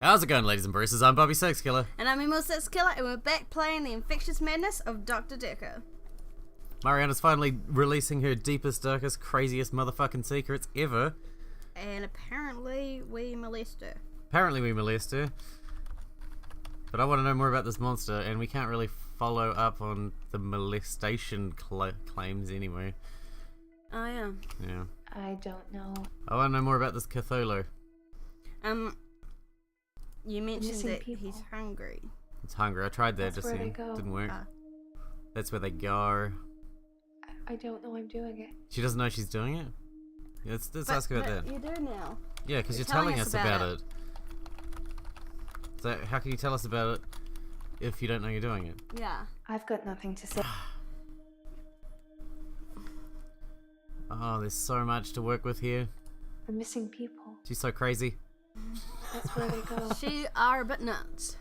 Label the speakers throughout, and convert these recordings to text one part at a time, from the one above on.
Speaker 1: How's it going, ladies and Bruces? I'm Bobby Sexkiller.
Speaker 2: And I'm Emilz and we're back playing the Infectious madness of Dr. Dekker.
Speaker 1: Mariana's finally releasing her deepest, darkest, craziest motherfucking secrets ever.
Speaker 2: And apparently we molest her.
Speaker 1: But I want to know more about this monster, and we can't really follow up on the molestation claims anyway.
Speaker 2: Oh, yeah.
Speaker 1: Yeah.
Speaker 3: I don't know.
Speaker 1: I want to know more about this Cthulhu.
Speaker 2: You mentioned
Speaker 3: Missing
Speaker 2: that
Speaker 3: people.
Speaker 2: he's hungry.
Speaker 1: It's hungry. I tried that,
Speaker 3: That's
Speaker 1: just
Speaker 3: where they go.
Speaker 1: didn't work.
Speaker 2: Ah.
Speaker 1: That's where they go.
Speaker 3: I don't know I'm doing it.
Speaker 1: She doesn't know she's doing it? Yeah, let's ask about that.
Speaker 2: You do now.
Speaker 1: Yeah, because you're
Speaker 2: You're telling
Speaker 1: telling
Speaker 2: us
Speaker 1: us
Speaker 2: about
Speaker 1: about it. So how can you tell us about it if you don't know you're doing it?
Speaker 2: Yeah.
Speaker 3: I've got nothing to say.
Speaker 1: Oh, there's so much to work with here.
Speaker 3: The missing people.
Speaker 1: She's so crazy.
Speaker 3: That's where they go.
Speaker 2: She are a bit nuts.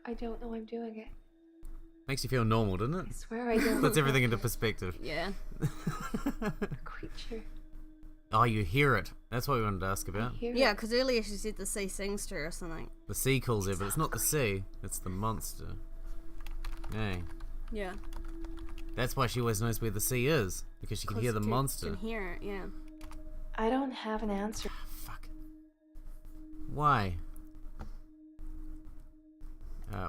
Speaker 3: I don't know I'm doing it.
Speaker 1: Makes you feel normal, doesn't it?
Speaker 3: I swear I don't.
Speaker 1: Puts everything into perspective.
Speaker 2: Yeah.
Speaker 3: A creature.
Speaker 1: Oh, you hear it. That's what we wanted to ask
Speaker 3: I
Speaker 1: about.
Speaker 3: hear
Speaker 2: Yeah,
Speaker 3: it.
Speaker 2: because earlier she said the sea sings to her or something.
Speaker 1: The sea calls her, but it's not the sea. It's the monster. Hey.
Speaker 2: Yeah.
Speaker 1: That's why she always knows where the sea is. Because she can hear the monster.
Speaker 2: Can hear it, yeah.
Speaker 3: I don't have an answer.
Speaker 1: Fuck. Why?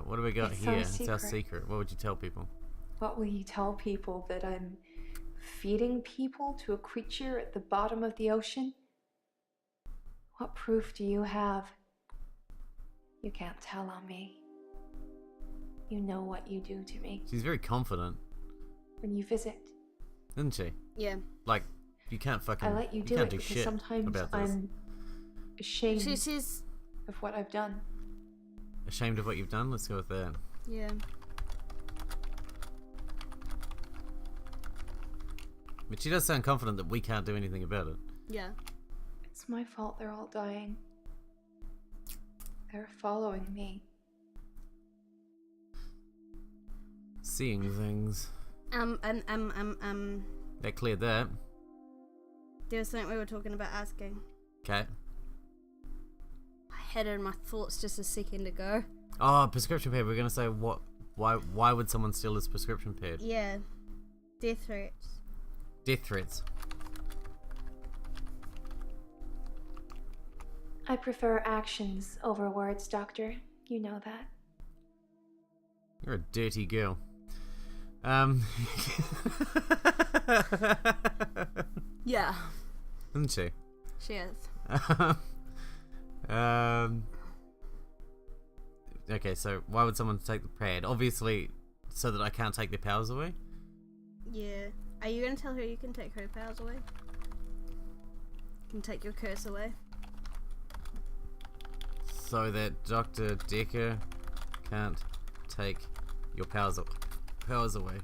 Speaker 1: What do we got
Speaker 3: It's
Speaker 1: here?
Speaker 3: our
Speaker 1: It's our
Speaker 3: secret.
Speaker 1: secret. What would you tell people?
Speaker 3: What will you tell people? That I'm feeding people to a creature at the bottom of the ocean? What proof do you have? You can't tell on me. You know what you do to me
Speaker 1: She's very confident,
Speaker 3: when you visit.
Speaker 1: isn't she?
Speaker 2: Yeah.
Speaker 1: Like, you can't fucking...
Speaker 3: I let you do
Speaker 1: can't
Speaker 3: it
Speaker 1: do
Speaker 3: because
Speaker 1: shit
Speaker 3: sometimes
Speaker 1: about this.
Speaker 3: I'm ashamed
Speaker 2: She says,
Speaker 3: of what I've done.
Speaker 1: Ashamed of what you've done? Let's go with that.
Speaker 2: yeah.
Speaker 1: But she does sound confident that we can't do anything about it.
Speaker 2: Yeah.
Speaker 3: It's my fault they're all dying. They're following me.
Speaker 1: Seeing things. That cleared that.
Speaker 2: There was something we were talking about asking.
Speaker 1: Okay.
Speaker 2: I had it in my thoughts just a second ago.
Speaker 1: Oh, prescription pad. We're going to say what... Why would someone steal this prescription pad?
Speaker 2: Yeah. Death threats.
Speaker 1: Death threats.
Speaker 3: I prefer actions over words, Doctor. You know that.
Speaker 1: You're a dirty girl.
Speaker 2: Yeah.
Speaker 1: Isn't she?
Speaker 2: She is.
Speaker 1: Okay, so why would someone take the pad? Obviously, so that I can't take their powers away?
Speaker 2: Yeah. Are you going to tell her you can take her powers away? You can take your curse away?
Speaker 1: So that Dr. Dekker can't take your powers away.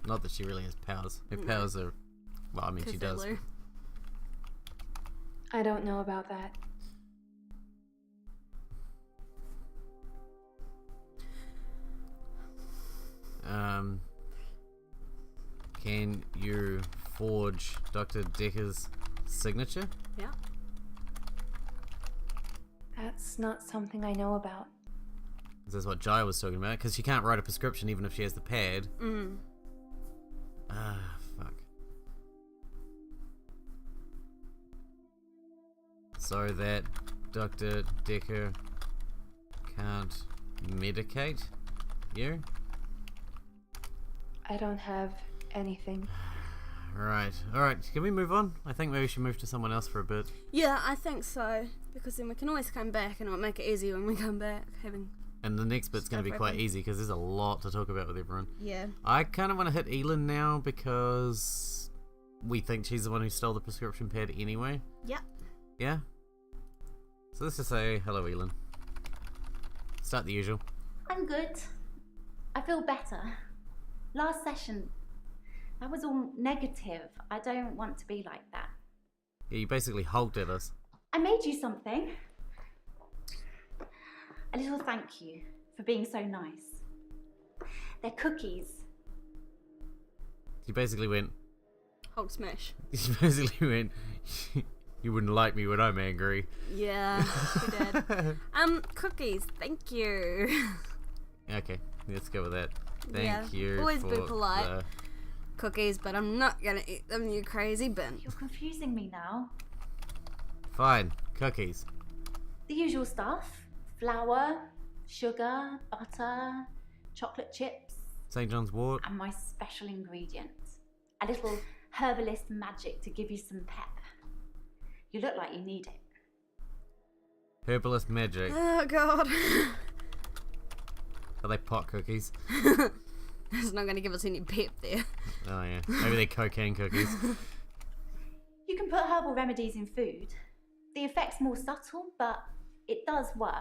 Speaker 1: Not that she really has powers. Her powers are... Well, I mean, she does.
Speaker 2: Cthulhu.
Speaker 3: I don't know about that.
Speaker 1: Can you forge Dr. Dekker's signature?
Speaker 2: Yeah.
Speaker 3: That's not something I know about.
Speaker 1: This is what Jai was talking about, because she can't write a prescription even if she has the pad. Ah, fuck. So that Dr. Dekker can't medicate you?
Speaker 3: I don't have anything.
Speaker 1: Right. Alright, can we move on? I think maybe we should move to someone else for a bit.
Speaker 2: Yeah, I think so. Because then we can always come back and it'll make it easy when we come back.
Speaker 1: And the next bit's going to be
Speaker 2: Stuff
Speaker 1: quite
Speaker 2: wrapping.
Speaker 1: easy, because there's a lot to talk about with everyone.
Speaker 2: Yeah.
Speaker 1: I kind of want to hit Elin now, because we think she's the one who stole the prescription pad anyway.
Speaker 2: Yeah.
Speaker 1: Yeah? So let's just say, hello, Elin. Start the usual.
Speaker 4: I'm good. I feel better. Last session, that was all negative. I don't want to be like that.
Speaker 1: Yeah, you basically hulked at us.
Speaker 4: I made you something. A little thank you for being so nice. They're cookies.
Speaker 1: You basically went...
Speaker 2: Hulk smash.
Speaker 1: You basically went... You wouldn't like me when I'm angry.
Speaker 2: Yeah, she did. Cookies, thank you.
Speaker 1: Okay, let's go with that.
Speaker 2: Yeah,
Speaker 1: Thank you.
Speaker 2: always be
Speaker 1: for
Speaker 2: polite.
Speaker 1: the-
Speaker 2: Cookies, but I'm not gonna eat them, you crazy bin.
Speaker 4: You're confusing me now.
Speaker 1: Fine, cookies.
Speaker 4: The usual stuff. Flour, sugar, butter, chocolate chips,
Speaker 1: St. John's wort.
Speaker 4: and my special ingredient. A little herbalist magic to give you some pep. You look like you need it.
Speaker 1: Herbalist magic.
Speaker 2: Oh god.
Speaker 1: Are they pot cookies?
Speaker 2: It's not gonna give us any pep there.
Speaker 1: Oh yeah. Maybe they're cocaine cookies.
Speaker 4: You can put herbal remedies in food. The effect's more subtle, but it does work.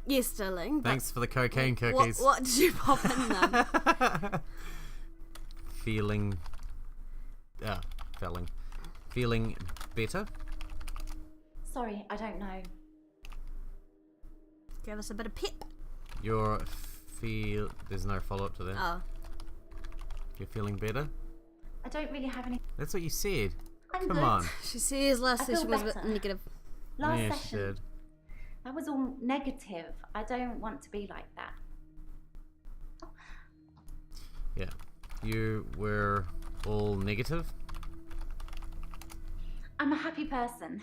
Speaker 2: Yes, darling. but
Speaker 1: Thanks for the cocaine cookies.
Speaker 2: What did you pop in them?
Speaker 1: Feeling better?
Speaker 4: Sorry, I don't know.
Speaker 2: Give us a bit of pep.
Speaker 1: There's no follow-up to that.
Speaker 2: Oh.
Speaker 1: You're feeling better?
Speaker 4: I don't really have any.
Speaker 1: That's what you said.
Speaker 4: I'm
Speaker 1: Come
Speaker 4: good.
Speaker 1: on.
Speaker 2: She says last
Speaker 4: I feel
Speaker 2: session was a bit
Speaker 4: better.
Speaker 2: negative.
Speaker 4: Last
Speaker 1: Yeah, she
Speaker 4: session,
Speaker 1: did.
Speaker 4: that was all negative. I don't want to be like that.
Speaker 1: Yeah. You were all negative?
Speaker 4: I'm a happy person.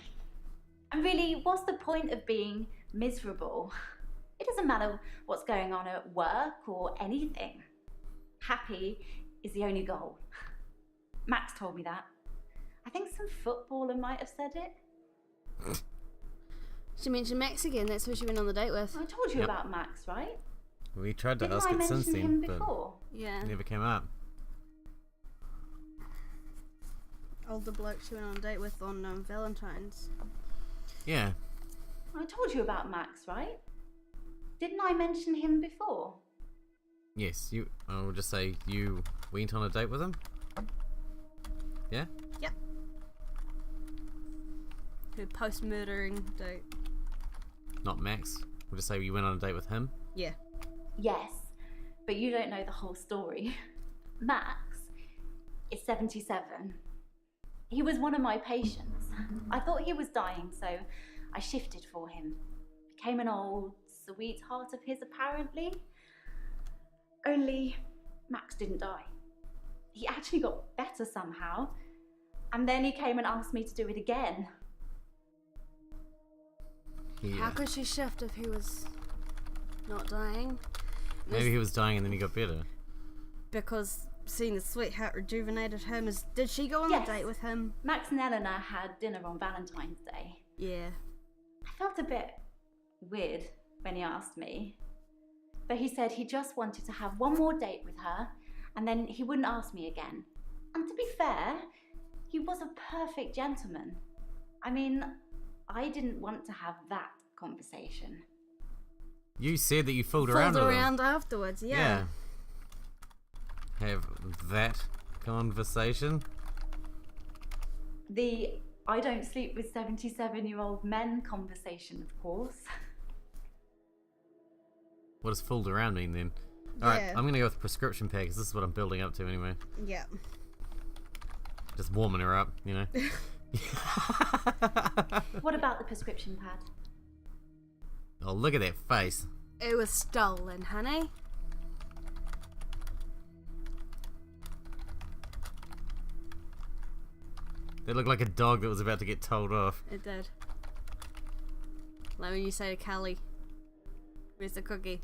Speaker 4: And really, what's the point of being miserable? It doesn't matter what's going on at work or anything. Happy is the only goal. Max told me that. I think some footballer might have said it.
Speaker 2: She mentioned Max again. That's who she went on the date with.
Speaker 4: I told you
Speaker 1: Yep.
Speaker 4: about Max, right?
Speaker 1: We tried to
Speaker 4: Didn't
Speaker 1: ask
Speaker 4: I
Speaker 1: it since
Speaker 4: mention him
Speaker 1: then, but
Speaker 4: before?
Speaker 2: Yeah.
Speaker 1: it never came up.
Speaker 2: Older bloke she went on a date with on Valentine's.
Speaker 1: Yeah.
Speaker 4: I told you about Max, right? Didn't I mention him before?
Speaker 1: Yes, I will just say you went on a date with him? Yeah?
Speaker 2: Yep. Her post-murdering date.
Speaker 1: Not Max. We'll just say you went on a date with him?
Speaker 2: Yeah.
Speaker 4: Yes, but you don't know the whole story. Max is 77. He was one of my patients. I thought he was dying, so I shifted for him. Became an old sweetheart of his, apparently. Only Max didn't die. He actually got better somehow. And then he came and asked me to do it again.
Speaker 1: Yeah.
Speaker 2: How could she shift if he was not dying?
Speaker 1: Maybe he was dying and then he got better.
Speaker 2: Because seeing the sweetheart rejuvenated him. Did she go on
Speaker 4: Yes.
Speaker 2: the date with him?
Speaker 4: Max and Eleanor had dinner on Valentine's Day.
Speaker 2: Yeah.
Speaker 4: I felt a bit weird when he asked me. But he said he just wanted to have one more date with her and then he wouldn't ask me again. And to be fair, he was a perfect gentleman. I mean, I didn't want to have that conversation.
Speaker 1: You said that you fooled
Speaker 2: Fooled
Speaker 1: around with him.
Speaker 2: around afterwards, yeah.
Speaker 1: Have that conversation?
Speaker 4: The I don't sleep with 77-year-old men conversation, of course.
Speaker 1: What does fooled around mean then? Alright,
Speaker 2: Yeah.
Speaker 1: I'm gonna go with prescription pad because this is what I'm building up to anyway.
Speaker 2: Yeah.
Speaker 1: Just warming her up, you know?
Speaker 4: What about the prescription pad?
Speaker 1: Oh, look at that face.
Speaker 2: It was stolen, honey.
Speaker 1: They look like a dog that was about to get told off.
Speaker 2: It did. Like when you say to Callie, where's the cookie?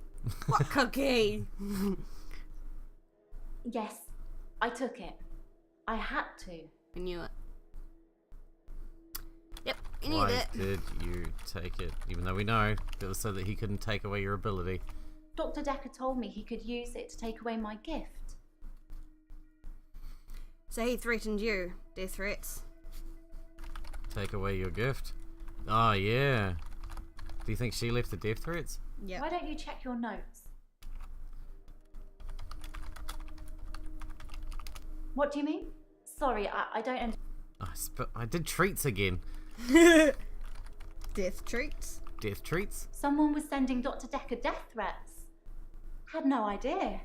Speaker 2: What cookie?
Speaker 4: Yes, I took it. I had to.
Speaker 2: I knew it. Yep, I knew
Speaker 1: Why
Speaker 2: that.
Speaker 1: did you take it? Even though we know that was so that he couldn't take away your ability.
Speaker 4: Dr. Dekker told me he could use it to take away my gift.
Speaker 2: So he threatened you. Death threats.
Speaker 1: Take away your gift? Oh, yeah. Do you think she left the death threats?
Speaker 2: Yep.
Speaker 4: Why don't you check your notes? What do you mean? Sorry, I don't
Speaker 1: I did treats again.
Speaker 2: Death treats.
Speaker 1: Death treats?
Speaker 4: Someone was sending Dr. Dekker death threats. Had no idea.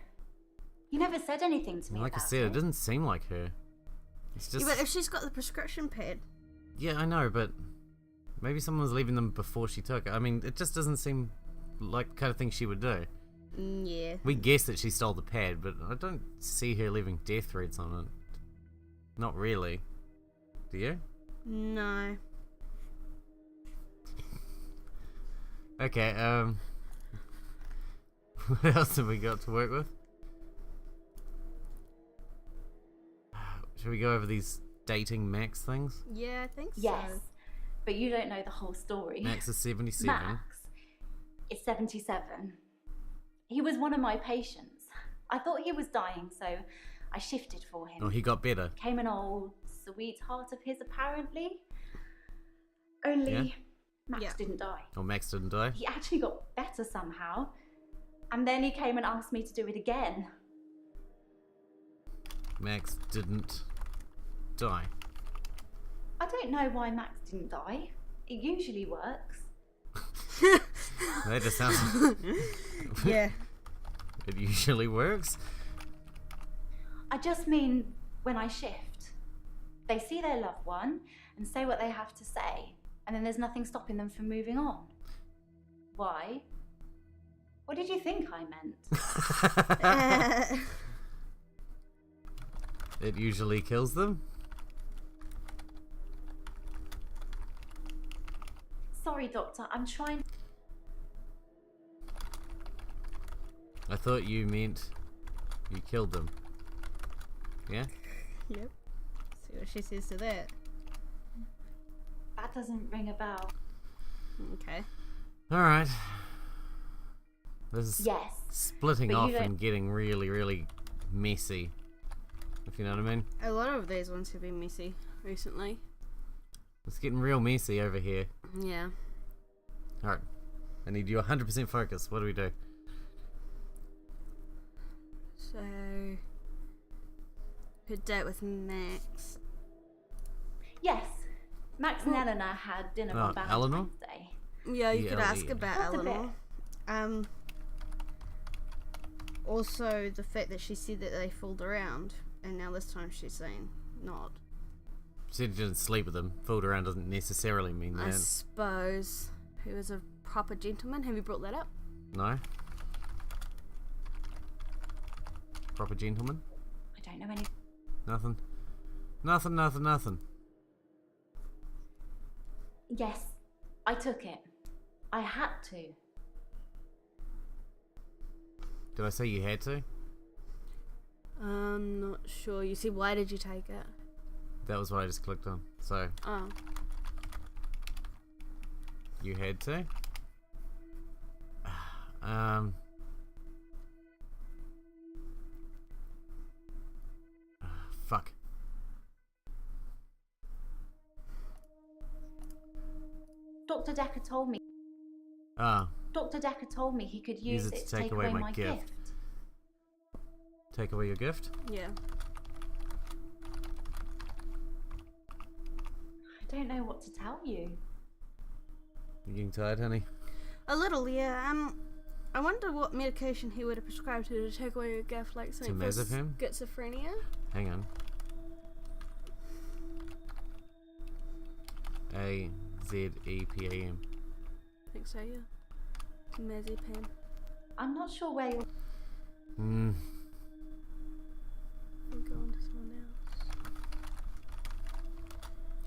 Speaker 4: You never said anything to me
Speaker 1: Like I
Speaker 4: about
Speaker 1: said, it doesn't seem like her. It's
Speaker 2: Yeah,
Speaker 1: just...
Speaker 2: but if she's got the prescription pad,
Speaker 1: Yeah, I know, but maybe someone was leaving them before she took it. I mean, it just doesn't seem like the kind of thing she would do.
Speaker 2: yeah.
Speaker 1: We guess that she stole the pad, but I don't see her leaving death threats on it. Not really. Do you?
Speaker 2: No.
Speaker 1: Okay, what else have we got to work with? Should we go over these dating Max things?
Speaker 2: Yeah, I think so.
Speaker 4: Yes, but you don't know the whole story.
Speaker 1: Max is 77.
Speaker 4: Max is 77. He was one of my patients. I thought he was dying, so I shifted for him.
Speaker 1: Oh, he got better.
Speaker 4: Came an old sweetheart of his, apparently. Only
Speaker 1: Yeah?
Speaker 4: Max
Speaker 2: Yeah.
Speaker 4: didn't die.
Speaker 1: Oh, Max didn't die?
Speaker 4: He actually got better somehow. And then he came and asked me to do it again.
Speaker 1: Max didn't die.
Speaker 4: I don't know why Max didn't die. It usually works.
Speaker 1: That just sounds...
Speaker 2: Yeah.
Speaker 1: It usually works.
Speaker 4: I just mean when I shift. They see their loved one and say what they have to say, and then there's nothing stopping them from moving on. Why? What did you think I meant?
Speaker 1: It usually kills them.
Speaker 4: Sorry, Doctor, I'm trying.
Speaker 1: I thought you meant you killed them. Yeah?
Speaker 2: Yep. See what she says to that.
Speaker 4: That doesn't ring a bell.
Speaker 2: Okay.
Speaker 1: Alright. This is
Speaker 4: Yes.
Speaker 1: splitting
Speaker 4: but you
Speaker 1: off
Speaker 4: don't-
Speaker 1: and getting really, really messy. If you know what I mean.
Speaker 2: A lot of these ones have been messy recently.
Speaker 1: It's getting real messy over here.
Speaker 2: Yeah.
Speaker 1: Alright. I need you 100% focus. What do we do?
Speaker 2: So, her date with Max.
Speaker 4: Yes. Max and Eleanor had dinner
Speaker 1: Oh,
Speaker 4: on Valentine's
Speaker 1: Eleanor?
Speaker 4: Day.
Speaker 2: Yeah, you could ask
Speaker 1: ELE.
Speaker 2: about
Speaker 4: Just a bit.
Speaker 2: Eleanor. Also, the fact that she said that they fooled around, and now this time she's saying not.
Speaker 1: She said you didn't sleep with him. Fooled around doesn't necessarily mean
Speaker 2: I
Speaker 1: that.
Speaker 2: suppose. He was a proper gentleman. Have you brought that up?
Speaker 1: No? Proper gentleman?
Speaker 4: I don't know any.
Speaker 1: Nothing? Nothing.
Speaker 4: Yes, I took it. I had to.
Speaker 1: Did I say you had to?
Speaker 2: I'm not sure. You see, why did you take it?
Speaker 1: That was what I just clicked on. So,
Speaker 2: Oh.
Speaker 1: you had to? Fuck.
Speaker 4: Dr. Dekker told me.
Speaker 1: Ah,
Speaker 4: Dr. Dekker told me he could
Speaker 1: Use
Speaker 4: use
Speaker 1: it
Speaker 4: it to take away my gift.
Speaker 1: take away your gift?
Speaker 2: Yeah.
Speaker 4: I don't know what to tell you.
Speaker 1: You getting tired, honey?
Speaker 2: A little, yeah. I wonder what medication he would have prescribed to take away your gift, like something for
Speaker 1: Temazepam?
Speaker 2: schizophrenia.
Speaker 1: Hang on. Azepam.
Speaker 2: I think so, yeah. Temazepam.
Speaker 4: I'm not sure where you're.
Speaker 1: Hmm.
Speaker 2: We'll go on to someone else.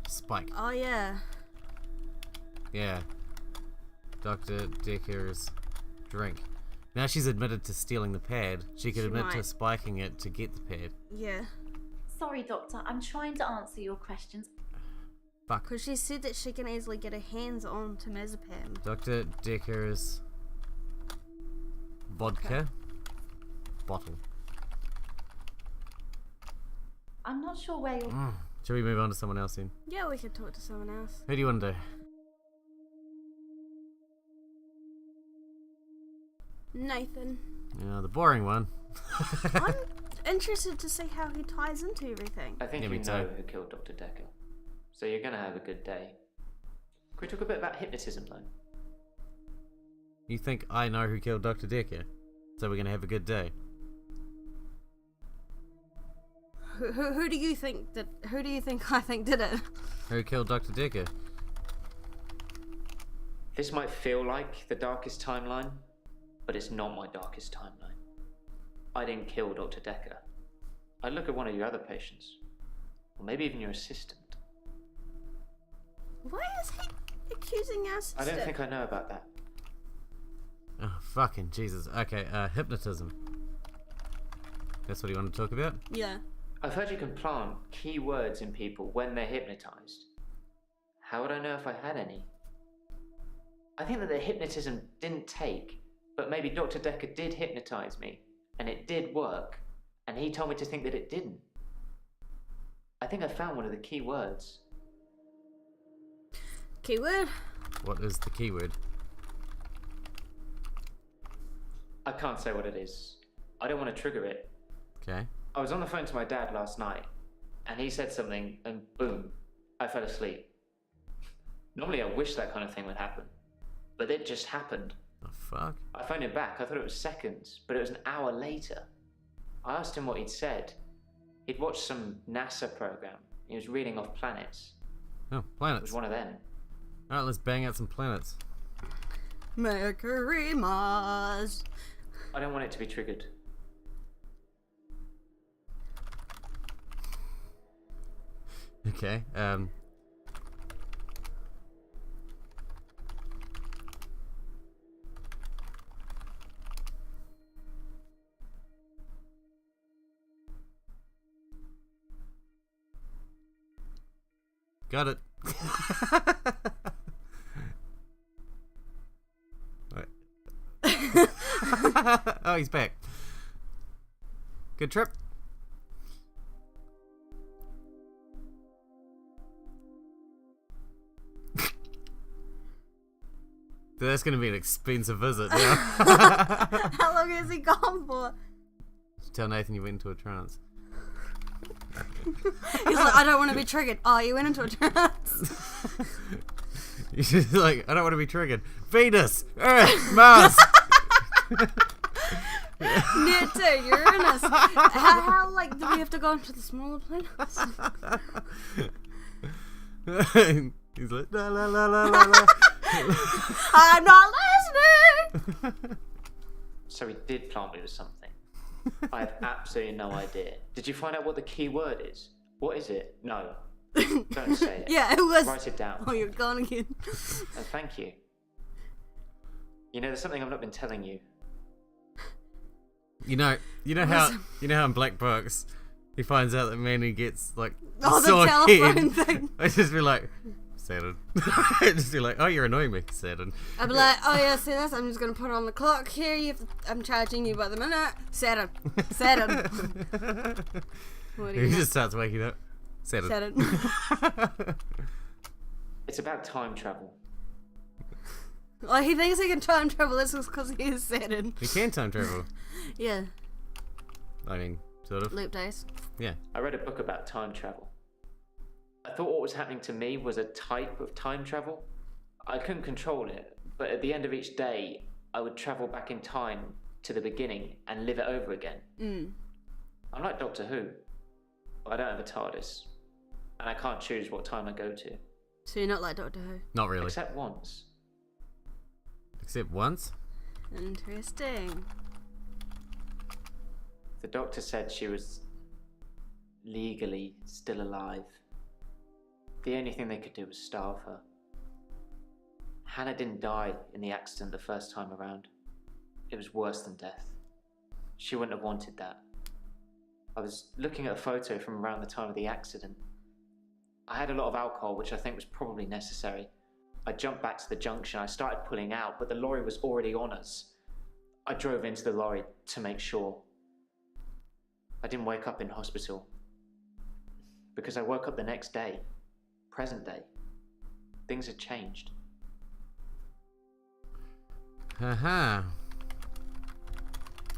Speaker 1: Spike.
Speaker 2: Oh yeah.
Speaker 1: Yeah. Dr. Dekker's drink. Now she's admitted to stealing the pad. She could
Speaker 2: She
Speaker 1: admit to
Speaker 2: might.
Speaker 1: spiking it to get the pad.
Speaker 2: Yeah.
Speaker 4: Sorry, Doctor, I'm trying to answer your questions.
Speaker 1: Fuck.
Speaker 2: Because she said that she can easily get her hands on temazepam.
Speaker 1: Dr. Dekker's vodka bottle.
Speaker 4: I'm not sure where you're.
Speaker 1: Shall we move on to someone else then?
Speaker 2: Yeah, we could talk to someone else.
Speaker 1: Who do you want to do?
Speaker 2: Nathan.
Speaker 1: The boring one.
Speaker 2: I'm interested to see how he ties into everything.
Speaker 5: I think
Speaker 1: Yeah,
Speaker 5: you
Speaker 1: me
Speaker 5: know
Speaker 1: too.
Speaker 5: who killed Dr. Dekker. So you're gonna have a good day. Can we talk a bit about hypnotism though?
Speaker 1: You think I know who killed Dr. Dekker? So we're gonna have a good day.
Speaker 2: Who do you think that? Who do you think I think did it?
Speaker 1: Who killed Dr. Dekker?
Speaker 5: This might feel like the darkest timeline, but it's not my darkest timeline. I didn't kill Dr. Dekker. I look at one of your other patients, or maybe even your assistant.
Speaker 2: Why is he accusing us?
Speaker 5: I don't think I know about that.
Speaker 1: Oh, fucking Jesus. Okay, hypnotism. That's what you want to talk about?
Speaker 2: Yeah.
Speaker 5: I've heard you can plant key words in people when they're hypnotized. How would I know if I had any? I think that the hypnotism didn't take, but maybe Dr. Dekker did hypnotize me, and it did work, and he told me to think that it didn't. I think I found one of the key words.
Speaker 2: Keyword?
Speaker 1: What is the keyword?
Speaker 5: I can't say what it is. I don't want to trigger it.
Speaker 1: Okay.
Speaker 5: I was on the phone to my dad last night, and he said something, and boom, I fell asleep. Normally I wish that kind of thing would happen, but it just happened.
Speaker 1: The fuck?
Speaker 5: I phoned him back. I thought it was seconds, but it was an hour later. I asked him what he'd said. He'd watched some NASA program. He was reading off planets.
Speaker 1: Oh,
Speaker 5: It
Speaker 1: planets.
Speaker 5: was one of them.
Speaker 1: Alright, let's bang out some planets.
Speaker 2: Mercury, Mars.
Speaker 5: I don't want it to be triggered.
Speaker 1: Okay, got it. Wait. Oh, he's back. Good trip. That's going to be an expensive visit now.
Speaker 2: How long has he gone for?
Speaker 1: Tell Nathan you went into a trance.
Speaker 2: He's like, I don't want to be triggered. Oh, you went into a trance.
Speaker 1: He's like, I don't want to be triggered. Venus, Earth, Mars.
Speaker 2: Neptune, Uranus. How like do we have to go into the smaller planets?
Speaker 1: He's like, la la la la la la.
Speaker 2: I'm not listening.
Speaker 5: So he did plant me with something. I have absolutely no idea. Did you find out what the key word is? What is it? No. Don't say it.
Speaker 2: Yeah, it was.
Speaker 5: Write it down.
Speaker 2: Oh, you're gone again.
Speaker 5: Oh, thank you. You know, there's something I've not been telling you.
Speaker 1: You know how in Black Books he finds out that Manny gets like
Speaker 2: Oh, the
Speaker 1: sore
Speaker 2: telephone
Speaker 1: head.
Speaker 2: thing.
Speaker 1: I just be like, Saturn. Just be like, oh, you're annoying me, Saturn.
Speaker 2: I'd be like, oh yeah, see this? I'm just gonna put it on the clock here. I'm charging you by the minute. Saturn. What do
Speaker 1: He
Speaker 2: you
Speaker 1: just starts waking up. Saturn.
Speaker 2: Saturn.
Speaker 5: It's about time travel.
Speaker 2: Oh, he thinks he can time travel. This is because he is Saturn.
Speaker 1: He can time travel.
Speaker 2: Yeah,
Speaker 1: I mean, sort of.
Speaker 2: loop days.
Speaker 1: Yeah.
Speaker 5: I read a book about time travel. I thought what was happening to me was a type of time travel. I couldn't control it, but at the end of each day, I would travel back in time to the beginning and live it over again. I'm like Doctor Who. I don't have a TARDIS, and I can't choose what time I go to.
Speaker 2: So you're not like Doctor Who.
Speaker 1: Not really.
Speaker 5: Except once.
Speaker 1: Except once.
Speaker 2: Interesting.
Speaker 5: The doctor said she was legally still alive. The only thing they could do was starve her. Hannah didn't die in the accident the first time around. It was worse than death. She wouldn't have wanted that. I was looking at a photo from around the time of the accident. I had a lot of alcohol, which I think was probably necessary. I jumped back to the junction. I started pulling out, but the lorry was already on us. I drove into the lorry to make sure. I didn't wake up in hospital because I woke up the next day, present day. Things had changed.
Speaker 1: Haha.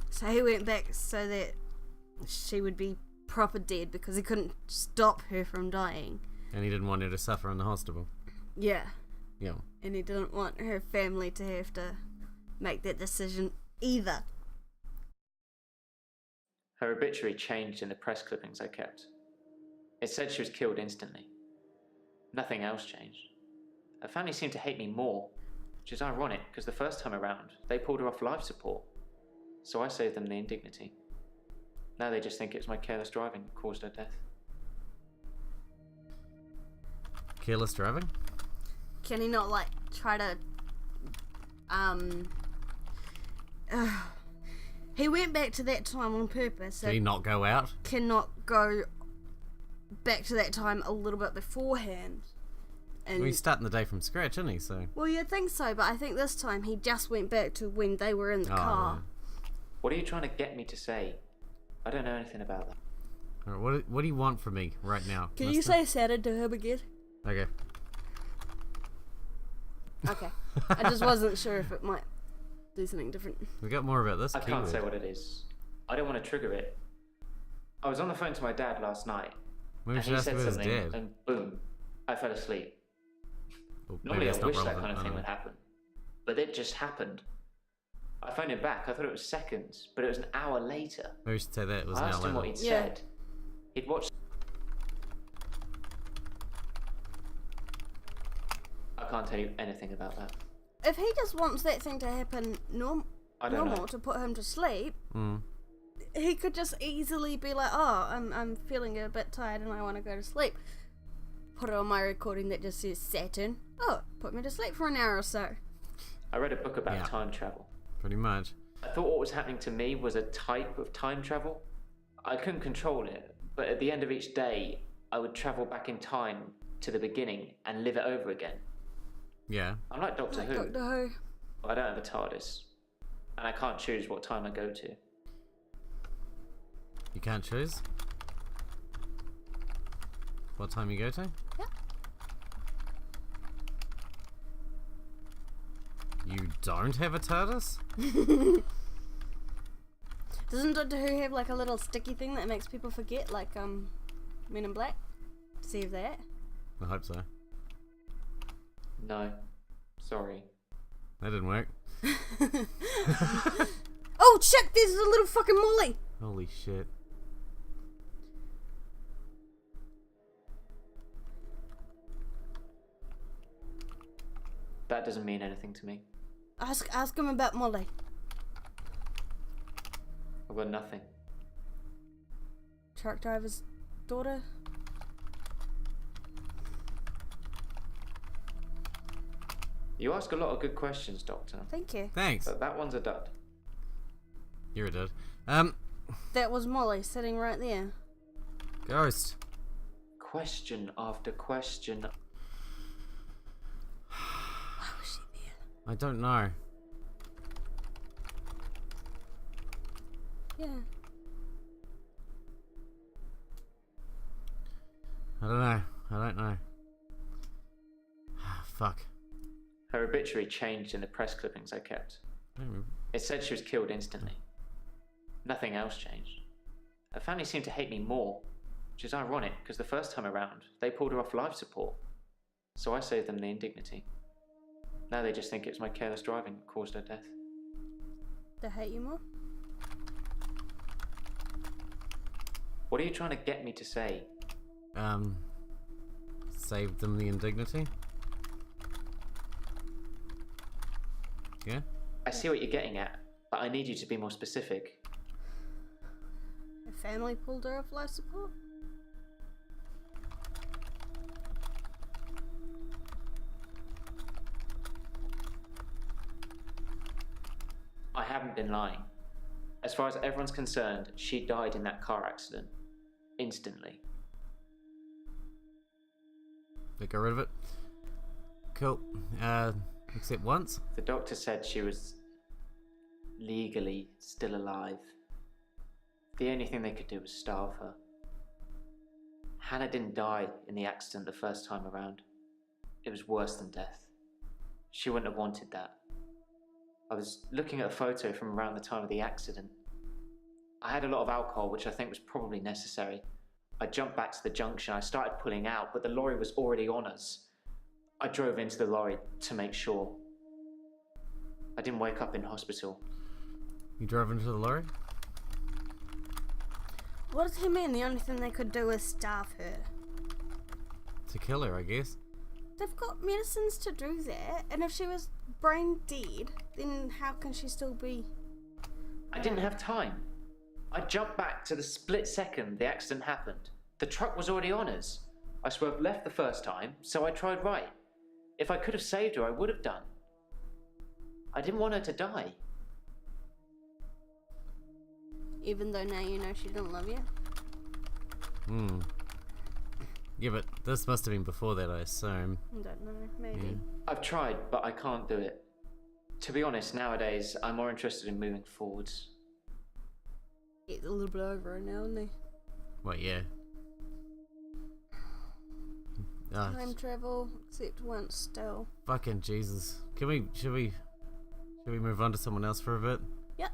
Speaker 2: So he went back so that she would be proper dead because he couldn't stop her from dying.
Speaker 1: And he didn't want her to suffer in the hospital.
Speaker 2: Yeah.
Speaker 1: Yeah.
Speaker 2: And he didn't want her family to have to make that decision either.
Speaker 5: Her obituary changed in the press clippings I kept. It said she was killed instantly. Nothing else changed. Her family seemed to hate me more, which is ironic because the first time around, they pulled her off life support. So I saved them the indignity. Now they just think it was my careless driving that caused her death.
Speaker 1: Careless driving?
Speaker 2: Can he not, like, try to, he went back to that time on purpose, so
Speaker 1: Did he not go out?
Speaker 2: cannot go back to that time a little bit beforehand. And
Speaker 1: Well, he's starting the day from scratch, isn't he? So.
Speaker 2: well, you'd think so, but I think this time he just went back to when they were in the car.
Speaker 5: What are you trying to get me to say? I don't know anything about that.
Speaker 1: Yeah. Alright, what do you want from me right now?
Speaker 2: Can you
Speaker 1: mister?
Speaker 2: say Saturn to him again?
Speaker 1: Okay.
Speaker 2: Okay. I just wasn't sure if it might do something different.
Speaker 1: We got more about this.
Speaker 5: I can't
Speaker 1: keyword.
Speaker 5: say what it is. I don't want to trigger it. I was on the phone to my dad last night,
Speaker 1: Maybe we
Speaker 5: and
Speaker 1: should
Speaker 5: he
Speaker 1: ask
Speaker 5: said
Speaker 1: about his
Speaker 5: something,
Speaker 1: dad.
Speaker 5: and boom, I fell asleep.
Speaker 1: Well, maybe
Speaker 5: Normally I
Speaker 1: that's not
Speaker 5: wish that
Speaker 1: relevant,
Speaker 5: kind of
Speaker 1: I
Speaker 5: thing
Speaker 1: don't
Speaker 5: would
Speaker 1: know.
Speaker 5: happen. But it just happened. I phoned him back. I thought it was seconds, but it was an hour later.
Speaker 1: Maybe we should say that it was
Speaker 5: I
Speaker 1: an
Speaker 5: asked
Speaker 1: hour
Speaker 5: him what
Speaker 1: later.
Speaker 5: he'd
Speaker 2: Yeah.
Speaker 5: said. He'd watched. I can't tell you anything about that.
Speaker 2: If he just wants that thing to happen
Speaker 5: I don't
Speaker 2: normal
Speaker 5: know.
Speaker 2: to put him to sleep,
Speaker 1: Mm.
Speaker 2: he could just easily be like, oh, I'm feeling a bit tired and I want to go to sleep. Put it on my recording that just says Saturn. Oh, put me to sleep for an hour or so.
Speaker 5: I read a book about
Speaker 1: Yeah.
Speaker 5: time travel.
Speaker 1: Pretty much.
Speaker 5: I thought what was happening to me was a type of time travel. I couldn't control it, but at the end of each day, I would travel back in time to the beginning and live it over again.
Speaker 1: Yeah.
Speaker 5: I'm like Doctor
Speaker 2: Like
Speaker 5: Who.
Speaker 2: Doctor Who.
Speaker 5: I don't have a TARDIS, and I can't choose what time I go to.
Speaker 1: You can't choose what time you go to?
Speaker 2: Yep.
Speaker 1: You don't have a TARDIS?
Speaker 2: Doesn't Doctor Who have like a little sticky thing that makes people forget, like Men in Black? See if that.
Speaker 1: I hope so.
Speaker 5: No, sorry.
Speaker 1: That didn't work.
Speaker 2: Oh, check! There's a little fucking Molly.
Speaker 1: Holy shit.
Speaker 5: That doesn't mean anything to me.
Speaker 2: Ask him about Molly.
Speaker 5: I've got nothing.
Speaker 2: Truck driver's daughter.
Speaker 5: You ask a lot of good questions, Doctor,
Speaker 2: Thank you.
Speaker 1: Thanks.
Speaker 5: but that one's a dud.
Speaker 1: You're a dud.
Speaker 2: That was Molly sitting right there.
Speaker 1: Ghost.
Speaker 5: Question after question.
Speaker 2: Why was she there?
Speaker 1: I don't know.
Speaker 2: Yeah.
Speaker 1: I don't know. I don't know. Fuck.
Speaker 5: Her obituary changed in the press clippings I kept.
Speaker 1: I don't remember.
Speaker 5: It said she was killed instantly. Nothing else changed. Her family seemed to hate me more, which is ironic because the first time around, they pulled her off life support. So I saved them the indignity. Now they just think it was my careless driving that caused her death.
Speaker 2: They hate you more?
Speaker 5: What are you trying to get me to say?
Speaker 1: Saved them the indignity? Yeah?
Speaker 5: I see what you're getting at, but I need you to be more specific.
Speaker 2: Her family pulled her off life support?
Speaker 5: I haven't been lying. As far as everyone's concerned, she died in that car accident. Instantly.
Speaker 1: They got rid of it? Cool. Except once?
Speaker 5: The doctor said she was legally still alive. The only thing they could do was starve her. Hannah didn't die in the accident the first time around. It was worse than death. She wouldn't have wanted that. I was looking at a photo from around the time of the accident. I had a lot of alcohol, which I think was probably necessary. I jumped back to the junction. I started pulling out, but the lorry was already on us. I drove into the lorry to make sure. I didn't wake up in hospital.
Speaker 1: You drove into the lorry?
Speaker 2: What does he mean? The only thing they could do is starve her.
Speaker 1: To kill her, I guess.
Speaker 2: They've got medicines to do that, and if she was brain dead, then how can she still be?
Speaker 5: I didn't have time. I jumped back to the split second the accident happened. The truck was already on us. I swerved left the first time, so I tried right. If I could have saved her, I would have done. I didn't want her to die.
Speaker 2: Even though now you know she didn't love you?
Speaker 1: Yeah, but this must have been before that, I assume.
Speaker 2: I don't know, maybe.
Speaker 1: Yeah.
Speaker 5: I've tried, but I can't do it. To be honest, nowadays, I'm more interested in moving forwards.
Speaker 2: It's a little bit over now, isn't he?
Speaker 1: Well, yeah.
Speaker 2: Time travel, except once still.
Speaker 1: Fucking Jesus. Should we move on to someone else for a bit?
Speaker 2: Yep.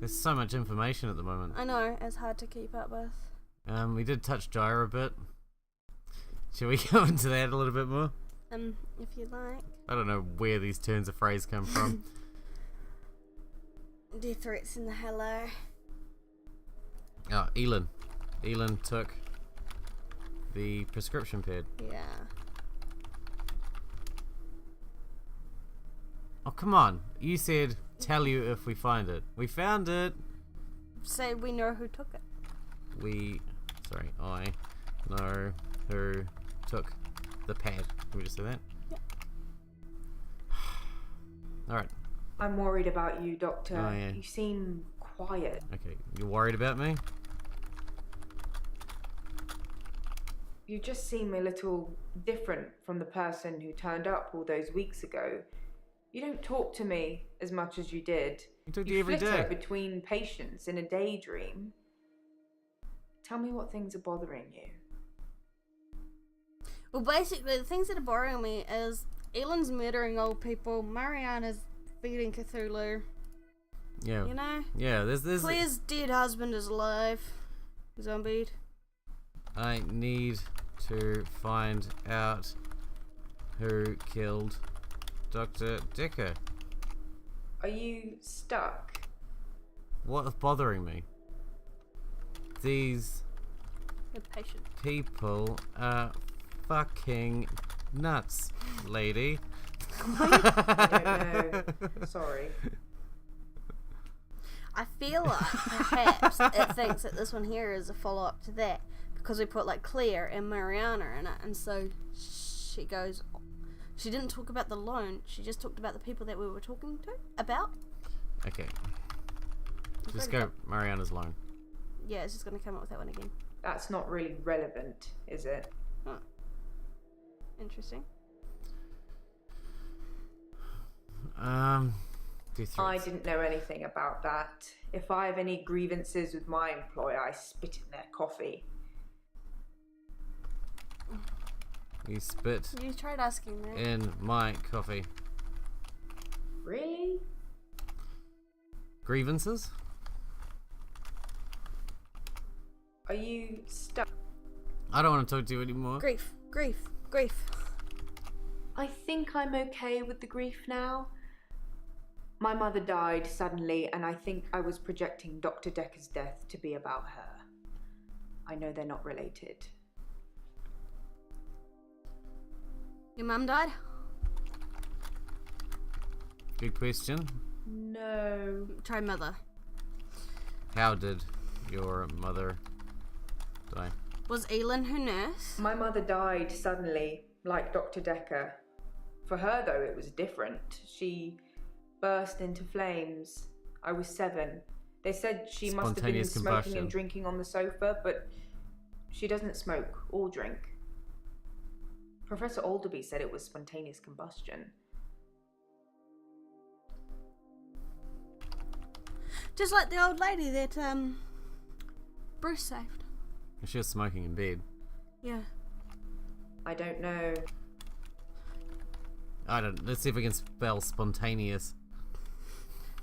Speaker 1: There's so much information at the moment.
Speaker 2: I know, it's hard to keep up with.
Speaker 1: We did touch Gyra a bit. Should we go into that a little bit more?
Speaker 2: If you like.
Speaker 1: I don't know where these turns of phrase come from.
Speaker 2: Death threats in the hello.
Speaker 1: Oh, Elin. Elin took the prescription pad.
Speaker 2: Yeah.
Speaker 1: Oh, come on. You said tell you if we find it. We found it.
Speaker 2: Say we know who took it.
Speaker 1: I know who took the pad. Can we just say that?
Speaker 2: Yep.
Speaker 1: Alright.
Speaker 6: I'm worried about you, Doctor.
Speaker 1: Oh, yeah.
Speaker 6: You seem quiet.
Speaker 1: Okay. You're worried about me?
Speaker 6: You just seem a little different from the person who turned up all those weeks ago. You don't talk to me as much as you did.
Speaker 1: I talk to you every
Speaker 6: flitter
Speaker 1: day.
Speaker 6: between patients in a daydream. Tell me what things are bothering you.
Speaker 2: Well, basically, the things that are bothering me is Elin's murdering old people, Mariana's feeding Cthulhu.
Speaker 1: Yeah.
Speaker 2: You know?
Speaker 1: Yeah, there's
Speaker 2: Claire's dead husband is alive. Zombied.
Speaker 1: I need to find out who killed Dr. Dekker.
Speaker 6: Are you stuck?
Speaker 1: What is bothering me? These
Speaker 2: You're patient.
Speaker 1: people are fucking nuts, lady.
Speaker 6: I don't know. Sorry.
Speaker 2: I feel like perhaps it thinks that this one here is a follow-up to that because we put like Claire and Mariana in it, and so she goes. She didn't talk about the loan. She just talked about the people that we were talking to about.
Speaker 1: Okay. Just go Mariana's loan.
Speaker 2: Yeah, it's just gonna come up with that one again.
Speaker 6: That's not really relevant, is it?
Speaker 2: Huh. Interesting.
Speaker 1: Death
Speaker 6: I
Speaker 1: threats.
Speaker 6: didn't know anything about that. If I have any grievances with my employer, I spit in their coffee.
Speaker 1: You spit
Speaker 2: You tried asking that.
Speaker 1: in my coffee.
Speaker 6: Really?
Speaker 1: Grievances?
Speaker 6: Are you stuck?
Speaker 1: I don't want to talk to you anymore.
Speaker 2: Grief.
Speaker 6: I think I'm okay with the grief now. My mother died suddenly, and I think I was projecting Dr. Dekker's death to be about her. I know they're not related.
Speaker 2: Your mum died?
Speaker 1: Good question.
Speaker 6: No.
Speaker 2: Try mother.
Speaker 1: How did your mother die?
Speaker 2: Was Elin her nurse?
Speaker 6: My mother died suddenly, like Dr. Dekker. For her, though, it was different. She burst into flames. I was 7. They said she must have been
Speaker 1: Spontaneous
Speaker 6: smoking
Speaker 1: combustion.
Speaker 6: and drinking on the sofa, but she doesn't smoke or drink. Professor Alderby said it was spontaneous combustion.
Speaker 2: Just like the old lady that Bruce saved.
Speaker 1: She was smoking in bed.
Speaker 2: Yeah.
Speaker 6: I don't know.
Speaker 1: Let's see if we can spell spontaneous.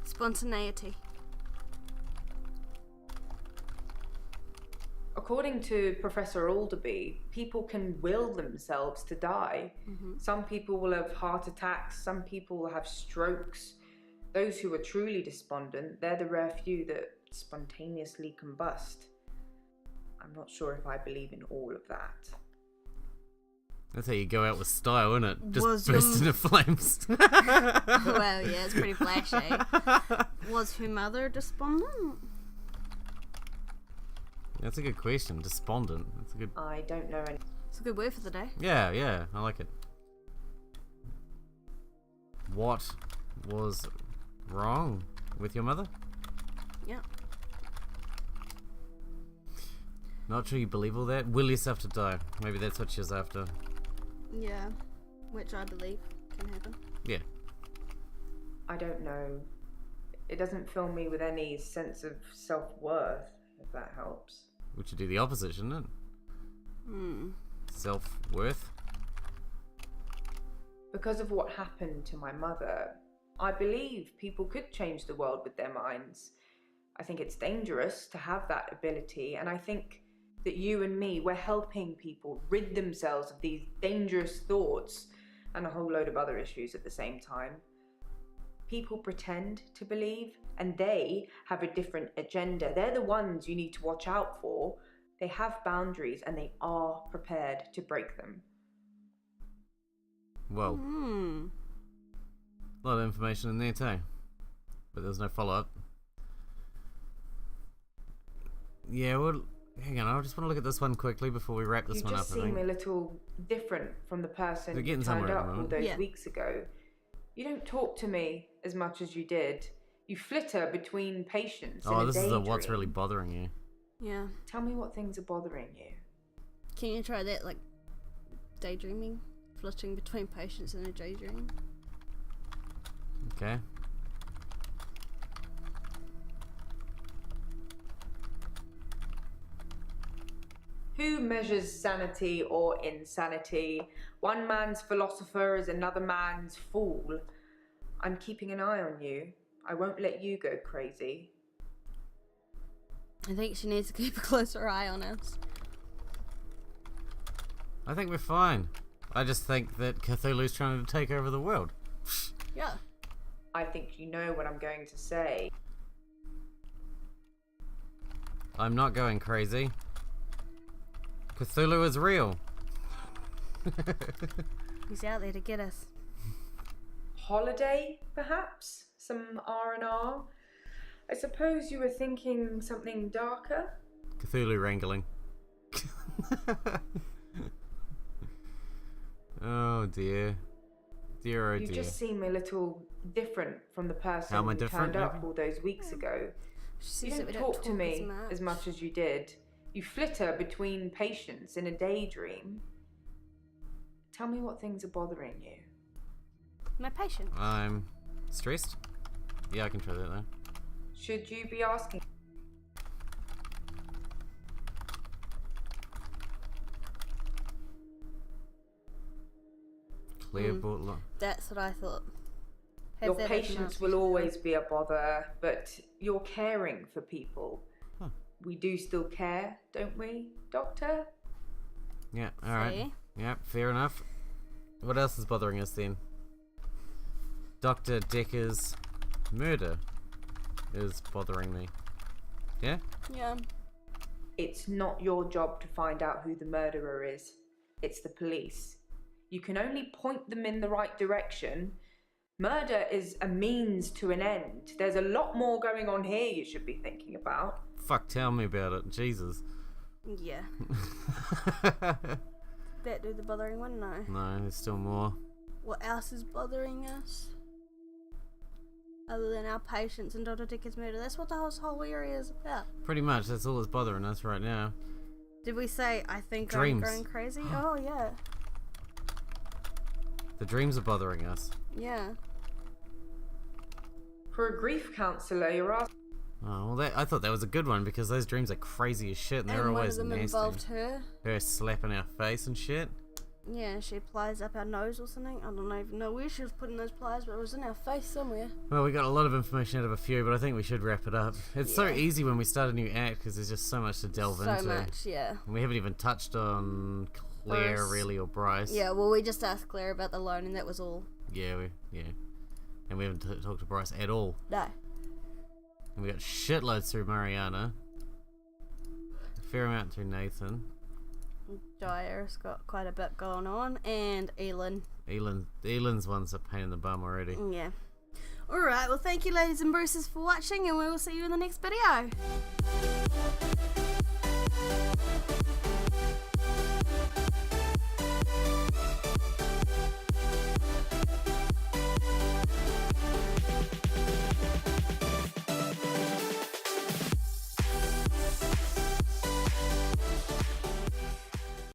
Speaker 2: Spontaneity.
Speaker 6: According to Professor Alderby, people can will themselves to die.
Speaker 2: Mm-hmm.
Speaker 6: Some people will have heart attacks, some people will have strokes. Those who are truly despondent, they're the rare few that spontaneously combust. I'm not sure if I believe in all of that.
Speaker 1: That's how you go out with style, isn't it? Just
Speaker 2: Was
Speaker 1: burst
Speaker 2: your-
Speaker 1: into flames.
Speaker 2: Well, yeah, it's pretty flashy. Was her mother despondent?
Speaker 1: That's a good question. Despondent. That's a good.
Speaker 6: I don't know any.
Speaker 2: It's a good word for the day.
Speaker 1: Yeah, I like it. What was wrong with your mother?
Speaker 2: Yeah.
Speaker 1: Not sure you believe all that. Will yourself to die. Maybe that's what she was after.
Speaker 2: Yeah. Which I believe can happen.
Speaker 1: Yeah.
Speaker 6: I don't know. It doesn't fill me with any sense of self-worth, if that helps.
Speaker 1: Which would do the opposite, shouldn't it? Self-worth.
Speaker 6: Because of what happened to my mother, I believe people could change the world with their minds. I think it's dangerous to have that ability, and I think that you and me, we're helping people rid themselves of these dangerous thoughts and a whole load of other issues at the same time. People pretend to believe, and they have a different agenda. They're the ones you need to watch out for. They have boundaries, and they are prepared to break them.
Speaker 1: Well, a lot of information in there too. But there's no follow-up. Yeah, well, hang on, I just want to look at this one quickly before we wrap this
Speaker 6: You
Speaker 1: one up.
Speaker 6: just
Speaker 1: I
Speaker 6: seem
Speaker 1: think.
Speaker 6: a little different from the person
Speaker 1: They're
Speaker 6: who
Speaker 1: getting
Speaker 6: turned
Speaker 1: somewhere at
Speaker 6: up
Speaker 1: the
Speaker 6: all
Speaker 1: moment.
Speaker 6: those
Speaker 2: Yeah.
Speaker 6: weeks ago. You don't talk to me as much as you did. You flitter between patients in
Speaker 1: Oh,
Speaker 6: a
Speaker 1: this is the what's
Speaker 6: daydream.
Speaker 1: really bothering you.
Speaker 2: Yeah.
Speaker 6: Tell me what things are bothering you.
Speaker 2: Can you try that, like, daydreaming? Flitting between patients in a daydream?
Speaker 1: Okay.
Speaker 6: Who measures sanity or insanity? One man's philosopher is another man's fool. I'm keeping an eye on you. I won't let you go crazy.
Speaker 2: I think she needs to keep a closer eye on us.
Speaker 1: I think we're fine. I just think that Cthulhu's trying to take over the world.
Speaker 2: Yeah.
Speaker 6: I think you know what I'm going to say.
Speaker 1: I'm not going crazy. Cthulhu is real.
Speaker 2: He's out there to get us.
Speaker 6: Holiday, perhaps? Some R&R? I suppose you were thinking something darker?
Speaker 1: Cthulhu wrangling. Oh dear. Dear oh
Speaker 6: You
Speaker 1: dear.
Speaker 6: just seem a little different from the person
Speaker 1: How am I
Speaker 6: who
Speaker 1: different,
Speaker 6: turned up
Speaker 1: maybe?
Speaker 6: all those weeks ago.
Speaker 2: She
Speaker 6: You
Speaker 2: says that
Speaker 6: don't
Speaker 2: we
Speaker 6: talk to me as much as you did. You flitter between patients in a daydream. Tell me what things are bothering you.
Speaker 2: My patient.
Speaker 1: I'm stressed. Yeah, I can try that though.
Speaker 6: Should you be asking?
Speaker 1: Clear bottle.
Speaker 2: That's what I thought. Have
Speaker 6: Your
Speaker 2: that
Speaker 6: patients
Speaker 2: as
Speaker 6: will always be a bother, but you're caring for people.
Speaker 1: Huh.
Speaker 6: We do still care, don't we, Doctor?
Speaker 1: Yeah, alright.
Speaker 2: See?
Speaker 1: Yeah, fair enough. What else is bothering us then? Dr. Dekker's murder is bothering me. Yeah?
Speaker 2: Yeah.
Speaker 6: It's not your job to find out who the murderer is. It's the police. You can only point them in the right direction. Murder is a means to an end. There's a lot more going on here you should be thinking about.
Speaker 1: Fuck, tell me about it. Jesus.
Speaker 2: Yeah. That do the bothering one? No.
Speaker 1: No, there's still more.
Speaker 2: What else is bothering us? Other than our patients and Dr. Dekker's murder. That's what the whole area is about.
Speaker 1: Pretty much, that's all that's bothering us right now.
Speaker 2: Did we say, I think
Speaker 1: Dreams.
Speaker 2: I'm going crazy? Oh, yeah.
Speaker 1: The dreams are bothering us.
Speaker 2: Yeah.
Speaker 6: For a grief counsellor, you're asking.
Speaker 1: Oh, well, I thought that was a good one because those dreams are crazy as shit and they're
Speaker 2: And one
Speaker 1: always
Speaker 2: of them
Speaker 1: nasty.
Speaker 2: involved her.
Speaker 1: Her slapping our face and shit.
Speaker 2: Yeah, she applies up our nose or something. I don't even know where she was putting those pliers, but it was in our face somewhere.
Speaker 1: Well, we got a lot of information out of a few, but I think we should wrap it up. It's so
Speaker 2: Yeah.
Speaker 1: easy when we start a new act because there's just so much to delve
Speaker 2: So
Speaker 1: into.
Speaker 2: much, yeah.
Speaker 1: And we haven't even touched on Claire,
Speaker 2: Bryce.
Speaker 1: really, or Bryce.
Speaker 2: Yeah, well, we just asked Claire about the loan, and that was all.
Speaker 1: Yeah. And we haven't talked to Bryce at all.
Speaker 2: No.
Speaker 1: And we got shitloads through Mariana. fair amount to Nathan.
Speaker 2: Jair's got quite a bit going on, and Elin.
Speaker 1: Elin's one's a pain in the bum already.
Speaker 2: Yeah. Alright, well thank you ladies and Bruces for watching, and we will see you in the next video.